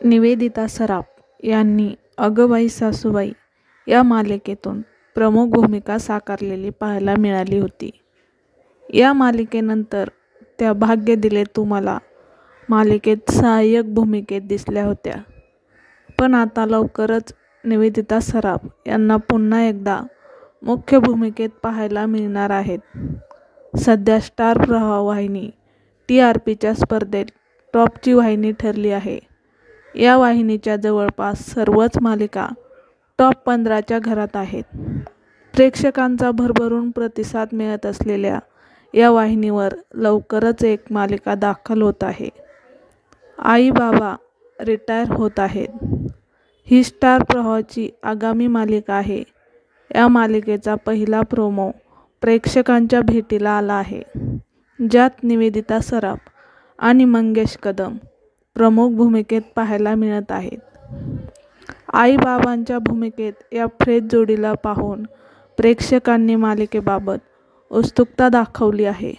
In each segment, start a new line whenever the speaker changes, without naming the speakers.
निवेदिता सराफ यांनी अगं बाई सासूबाई या मालिकेतून प्रमुख भूमिका साकारलेली पाहायला मिळाली होती. या मालिकेनंतर त्या भाग्य दिले तू मला मालिकेत सहाय्यक भूमिकेत दिसल्या होत्या. पण आता लवकरच निवेदिता सराफ यांना पुन्हा एकदा मुख्य भूमिकेत पाहायला मिळणार आहेत. सध्या स्टार प्रवाह वाहिनी TRPच्या स्पर्धेत टॉपची वाहिनी ठरली आहे. या वाहिनीच्या जवळपास सर्वच मालिका टॉप 15च्या घरात आहेत. प्रेक्षकांचा भरभरून प्रतिसाद मिळत असलेल्या या वाहिनीवर लवकरच एक मालिका दाखल होत आहे. आई बाबा रिटायर होत आहेत. ही स्टार प्रवाहाची आगामी मालिका आहे. या मालिकेचा पहिला प्रोमो प्रेक्षकांच्या भेटीला आला आहे, ज्यात निवेदिता सराफ आणि मंगेश कदम प्रमुख भूमिकेत पाहायला मिळत आहेत. आई बाबांच्या भूमिकेत या फ्रेश जोडीला पाहून प्रेक्षकांनी मालिकेबाबत उत्सुकता दाखवली आहे.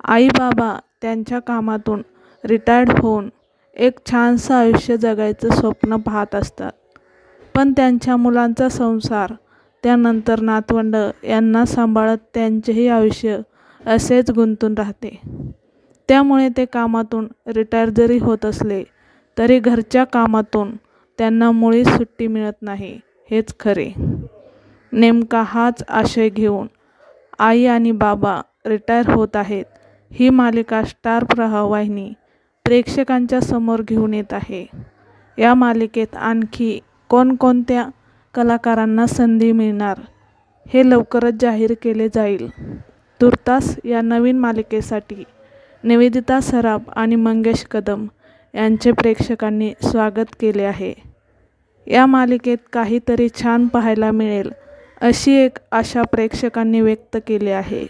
आई बाबा त्यांच्या कामातून रिटायर्ड होऊन एक छानसं आयुष्य जगायचं स्वप्न पाहत असतात. पण त्यांच्या मुलांचा संसार, त्यानंतर नातवंड यांना सांभाळत त्यांचेही आयुष्य असेच गुंतून राहते. त्यामुळे ते कामातून रिटायर जरी होत असले तरी घरच्या कामातून त्यांना मुळीच सुट्टी मिळत नाही, हेच खरे. नेमका हाच आशय घेऊन आई आणि बाबा रिटायर होत आहेत ही मालिका स्टार प्रवाह वाहिनी प्रेक्षकांच्या समोर घेऊन येत आहे. या मालिकेत आणखी कोणकोणत्या कलाकारांना संधी मिळणार हे लवकरच जाहीर केले जाईल. तूर्तास या नवीन मालिकेसाठी निवेदिता सराफ आणि मंगेश कदम यांचे प्रेक्षकांनी स्वागत केले आहे. या मालिकेत काहीतरी छान पाहायला मिळेल अशी एक आशा प्रेक्षकांनी व्यक्त केली आहे.